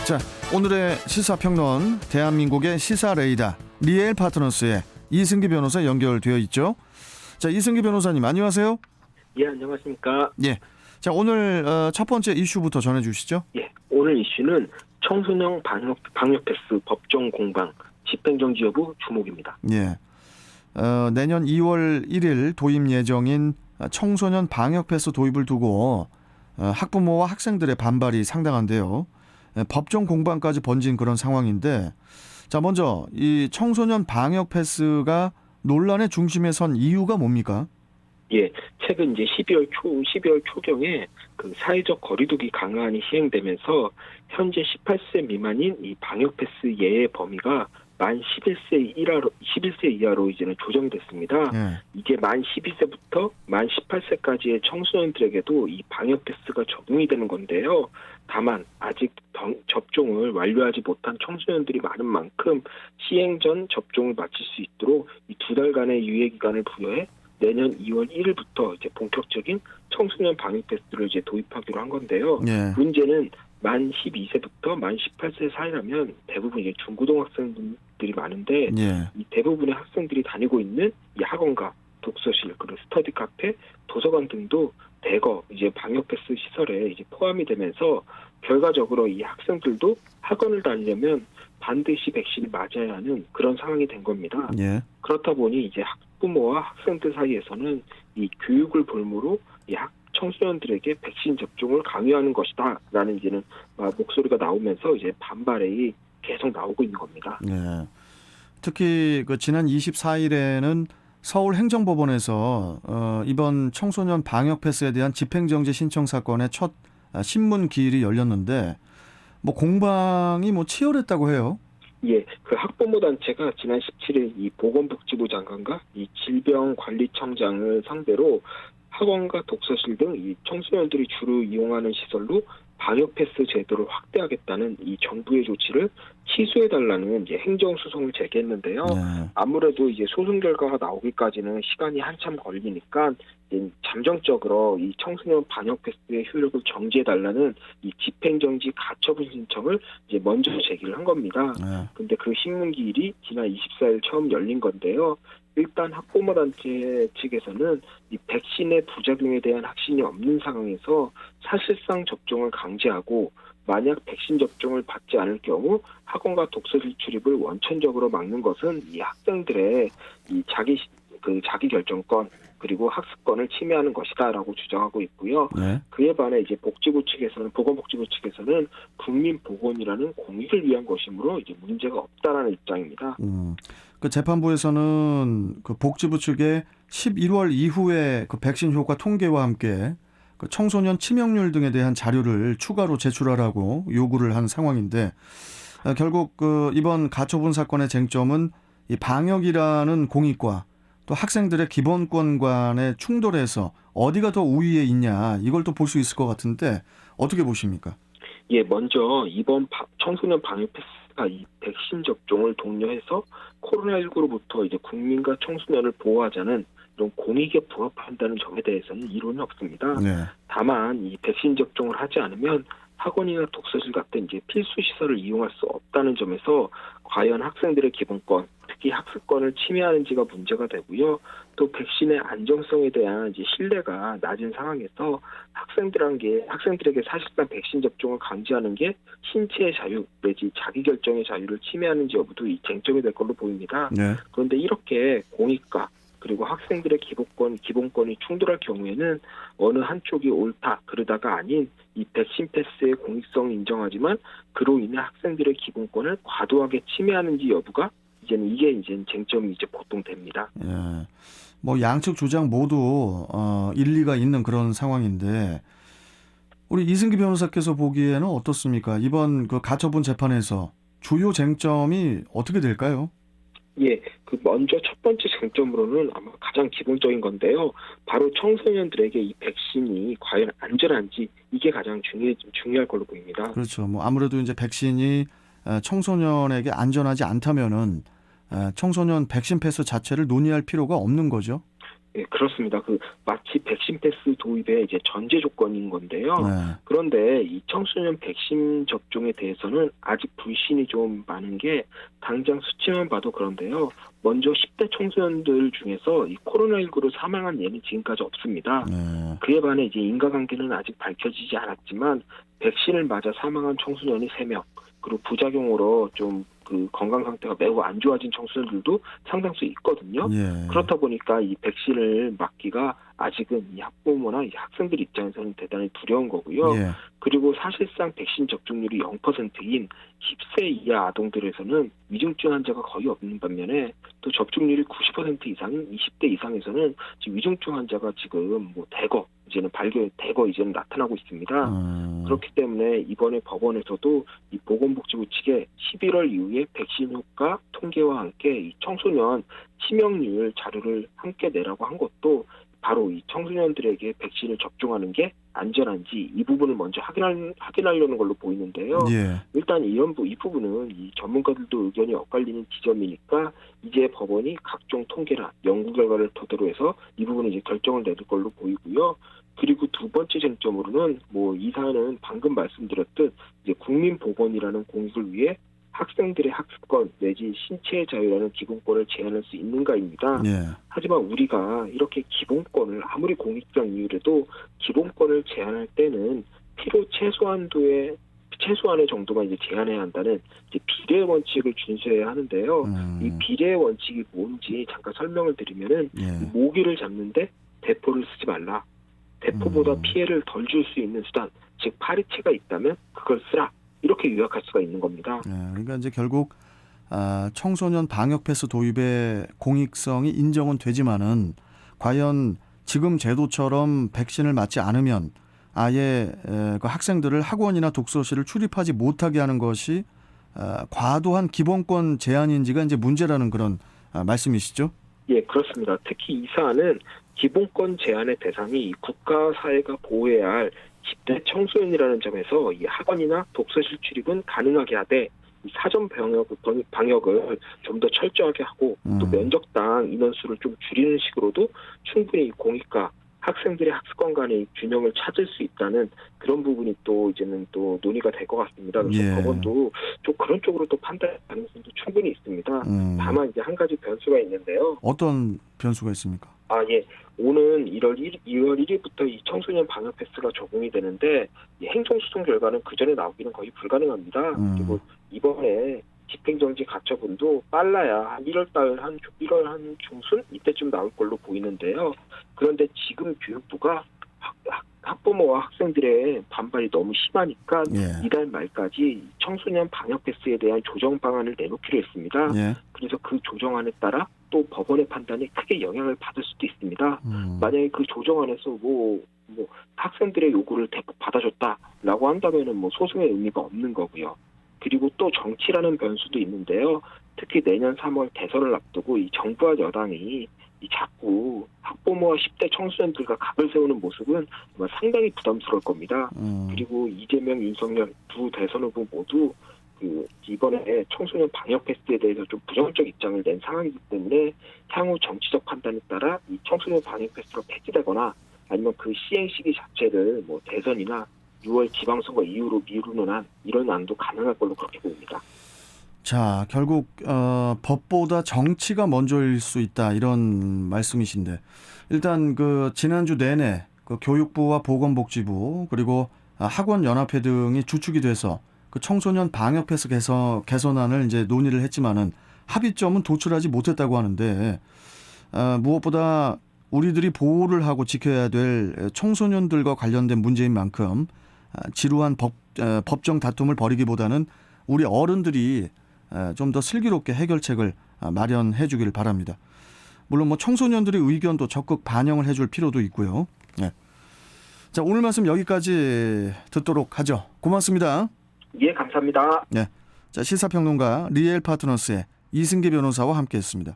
자, 오늘의 시사평론 대한민국의 시사레이더 리엘 파트너스의 이승기 변호사 연결되어 있죠. 자, 이승기 변호사님 안녕하세요. 예, 안녕하십니까. 예. 자, 오늘 첫 번째 이슈부터 전해주시죠. 예, 오늘 이슈는 청소년 방역 패스 법정 공방 집행정지 여부 주목입니다. 예. 내년 2월 1일 도입 예정인 청소년 방역 패스 도입을 두고 학부모와 학생들의 반발이 상당한데요. 법정 공방까지 번진 그런 상황인데, 자, 먼저 이 청소년 방역 패스가 논란의 중심에 선 이유가 뭡니까? 예, 최근 이제 12월 초경에 그 사회적 거리두기 강화안이 시행되면서 현재 18세 미만인 이 방역 패스 예외 범위가 만 11세 이하로 이제는 조정됐습니다. 예. 이게 만 12세부터 만 18세까지의 청소년들에게도 이 방역 패스가 적용이 되는 건데요. 다만 아직 접종을 완료하지 못한 청소년들이 많은 만큼 시행 전 접종을 마칠 수 있도록 이 2달간의 유예 기간을 부여해 내년 2월 1일부터 이제 본격적인 청소년 방역 패스를 이제 도입하기로 한 건데요. 예. 문제는 만 12세부터 만 18세 사이라면 대부분 이제 중고등학생들이 많은데 예. 이 대부분의 학생들이 다니고 있는 이 학원과 독서실 그리고 스터디 카페, 도서관 등도 대거 이제 방역 패스 시설에 이제 포함이 되면서 결과적으로 이 학생들도 학원을 다니려면 반드시 백신을 맞아야 하는 그런 상황이 된 겁니다. 예. 그렇다 보니 이제 학부모와 학생들 사이에서는 이 교육을 볼모로 이 청소년들에게 백신 접종을 강요하는 것이다라는 이제는 목소리가 나오면서 이제 반발이 계속 나오고 있는 겁니다. 예. 특히 그 지난 24일에는 서울행정법원에서 이번 청소년 방역 패스에 대한 집행정지 신청 사건의 첫 신문 기일이 열렸는데 뭐 공방이 뭐 치열했다고 해요. 예, 그 학부모 단체가 지난 17일 이 보건복지부 장관과 이 질병관리청장을 상대로 학원과 독서실 등 이 청소년들이 주로 이용하는 시설로 방역 패스 제도를 확대하겠다는 이 정부의 조치를 취소해달라는 이제 행정소송을 제기했는데요. 네. 아무래도 이제 소송 결과가 나오기까지는 시간이 한참 걸리니까 이제 잠정적으로 이 청소년 방역 패스의 효력을 정지해달라는 이 집행정지 가처분 신청을 이제 먼저 제기를 한 겁니다. 네. 근데 그 신문기일이 지난 24일 처음 열린 건데요. 일단 학부모 단체 측에서는 이 백신의 부작용에 대한 확신이 없는 상황에서 사실상 접종을 강제하고 만약 백신 접종을 받지 않을 경우 학원과 독서실 출입을 원천적으로 막는 것은 이 학생들의 이 자기 결정권 그리고 학습권을 침해하는 것이다라고 주장하고 있고요. 네. 그에 반해 이제 보건복지부 측에서는 국민 보건이라는 공익을 위한 것이므로 이제 문제가 없다라는 입장입니다. 그 재판부에서는 그 복지부 측에 11월 이후에 그 백신 효과 통계와 함께 그 청소년 치명률 등에 대한 자료를 추가로 제출하라고 요구를 한 상황인데 결국 그 이번 가처분 사건의 쟁점은 이 방역이라는 공익과 또 학생들의 기본권 간의 충돌에서 어디가 더 우위에 있냐 이걸 또 볼 수 있을 것 같은데 어떻게 보십니까? 예, 먼저 이번 청소년 방역 패스가 이 백신 접종을 독려해서 코로나19로부터 이제 국민과 청소년을 보호하자는 이런 공익에 부합한다는 점에 대해서는 이론이 없습니다. 네. 다만 이 백신 접종을 하지 않으면 학원이나 독서실 같은 이제 필수 시설을 이용할 수 없다는 점에서 과연 학생들의 기본권, 특히 학습권을 침해하는지가 문제가 되고요. 또 백신의 안정성에 대한 이제 신뢰가 낮은 상황에서 학생들에게 사실상 백신 접종을 강제하는 게 신체의 자유 내지 자기결정의 자유를 침해하는지 여부도 이 쟁점이 될 걸로 보입니다. 네. 그런데 이렇게 공익과 그리고 학생들의 기본권이 충돌할 경우에는 어느 한쪽이 옳다 그러다가 아닌 이 백신 패스의 공익성을 인정하지만 그로 인해 학생들의 기본권을 과도하게 침해하는지 여부가 이제 쟁점이 이제 보통 됩니다. 예. 뭐 양측 주장 모두 일리가 있는 그런 상황인데 우리 이승기 변호사께서 보기에는 어떻습니까? 이번 그 가처분 재판에서 주요 쟁점이 어떻게 될까요? 예, 그 먼저 첫 번째 쟁점으로는 아마 가장 기본적인 건데요. 바로 청소년들에게 이 백신이 과연 안전한지 이게 가장 중요할 걸로 보입니다. 그렇죠. 뭐 아무래도 이제 백신이 청소년에게 안전하지 않다면은 청소년 백신 패스 자체를 논의할 필요가 없는 거죠. 예, 그렇습니다. 마치 백신 패스 도입의 이제 전제 조건인 건데요. 네. 그런데 이 청소년 백신 접종에 대해서는 아직 불신이 좀 많은 게 당장 수치만 봐도 그런데요. 먼저 10대 청소년들 중에서 이 코로나19로 사망한 예는 지금까지 없습니다. 네. 그에 반해 이제 인과관계는 아직 밝혀지지 않았지만 백신을 맞아 사망한 청소년이 3명, 그리고 부작용으로 좀 건강 상태가 매우 안 좋아진 청소년들도 상당수 있거든요. 예. 그렇다 보니까 이 백신을 맞기가 아직은 이 학부모나 이 학생들 입장에서는 대단히 두려운 거고요. 예. 그리고 사실상 백신 접종률이 0%인 10세 이하 아동들에서는 위중증 환자가 거의 없는 반면에 또 접종률이 90% 이상인 20대 이상에서는 지금 위중증 환자가 지금 대거 이제는 나타나고 있습니다. 그렇기 때문에 이번에 법원에서도 이 보건복지부 측에 11월 이후에 백신 효과 통계와 함께 이 청소년 치명률 자료를 함께 내라고 한 것도 바로 이 청소년들에게 백신을 접종하는 게 안전한지 이 부분을 먼저 확인하려는 걸로 보이는데요. 예. 일단 이 부분은 이 전문가들도 의견이 엇갈리는 지점이니까 이제 법원이 각종 통계나 연구 결과를 토대로 해서 이 부분을 이제 결정을 내릴 걸로 보이고요. 그리고 두 번째 쟁점으로는 이 사안은 방금 말씀드렸듯 이제 국민보건이라는 공익을 위해 학생들의 학습권 내지 신체의 자유라는 기본권을 제한할 수 있는가입니다. 예. 하지만 우리가 이렇게 기본권을 아무리 공익적 이유라도 기본권을 제한할 때는 필요 최소한의 정도만 이제 제한해야 한다는 이제 비례 원칙을 준수해야 하는데요. 이 비례 원칙이 뭔지 잠깐 설명을 드리면은 예. 모기를 잡는데 대포를 쓰지 말라. 대포보다 피해를 덜 줄 수 있는 수단, 즉 파리채가 있다면 그걸 쓰라. 이렇게 요약할 수가 있는 겁니다. 예. 그러니까 이제 결국 청소년 방역 패스 도입의 공익성이 인정은 되지만은 과연 지금 제도처럼 백신을 맞지 않으면 아예 그 학생들을 학원이나 독서실을 출입하지 못하게 하는 것이 과도한 기본권 제한인지가 이제 문제라는 그런 말씀이시죠? 예, 그렇습니다. 특히 이 사안은 기본권 제한의 대상이 국가 사회가 보호해야 할 10대 청소년이라는 점에서 이 학원이나 독서실 출입은 가능하게 하되 사전 방역을 좀 더 철저하게 하고 또 면적당 인원수를 좀 줄이는 식으로도 충분히 공익과 학생들의 학습권 간의 균형을 찾을 수 있다는 그런 부분이 또 이제는 또 논의가 될 것 같습니다. 그래서 예. 법원도 좀 그런 쪽으로 또 판단할 가능성도 충분히 있습니다. 다만 이제 한 가지 변수가 있는데요. 어떤 변수가 있습니까? 예. 오는 2월 1일부터 이 청소년 방역 패스가 적용이 되는데 이 행정소송 결과는 그 전에 나오기는 거의 불가능합니다. 그리고 이번에 집행정지 가처분도 빨라야 한 1월 한 중순 이때쯤 나올 걸로 보이는데요. 그런데 지금 교육부가 학부모와 학생들의 반발이 너무 심하니까 예. 이달 말까지 청소년 방역 패스에 대한 조정 방안을 내놓기로 했습니다. 예. 그래서 그 조정안에 따라 또 법원의 판단이 크게 영향을 받을 수도 있습니다. 만약에 그 조정안에서 학생들의 요구를 대폭 받아줬다라고 한다면은 소송의 의미가 없는 거고요. 그리고 또 정치라는 변수도 있는데요. 특히 내년 3월 대선을 앞두고 이 정부와 여당이 자꾸 학부모와 10대 청소년들과 각을 세우는 모습은 아마 상당히 부담스러울 겁니다. 그리고 이재명, 윤석열 두 대선 후보 모두 이번에 청소년 방역 패스에 대해서 좀 부정적 입장을 낸 상황이기 때문에 향후 정치적 판단에 따라 이 청소년 방역 패스가 폐지되거나 아니면 그 시행 시기 자체를 대선이나 6월 지방선거 이후로 미루는 한 이런 안도 가능할 걸로 그렇게 보입니다. 자, 결국 법보다 정치가 먼저일 수 있다 이런 말씀이신데 일단 지난주 내내 교육부와 보건복지부 그리고 학원연합회 등이 주축이 돼서 청소년 방역 패스 개선안을 이제 논의를 했지만은 합의점은 도출하지 못했다고 하는데 무엇보다 우리들이 보호를 하고 지켜야 될 청소년들과 관련된 문제인 만큼 지루한 법정 다툼을 벌이기보다는 우리 어른들이 좀 더 슬기롭게 해결책을 마련해 주기를 바랍니다. 물론 청소년들의 의견도 적극 반영을 해줄 필요도 있고요. 네. 자, 오늘 말씀 여기까지 듣도록 하죠. 고맙습니다. 예, 감사합니다. 네. 자, 시사평론가 리엘 파트너스의 이승기 변호사와 함께했습니다.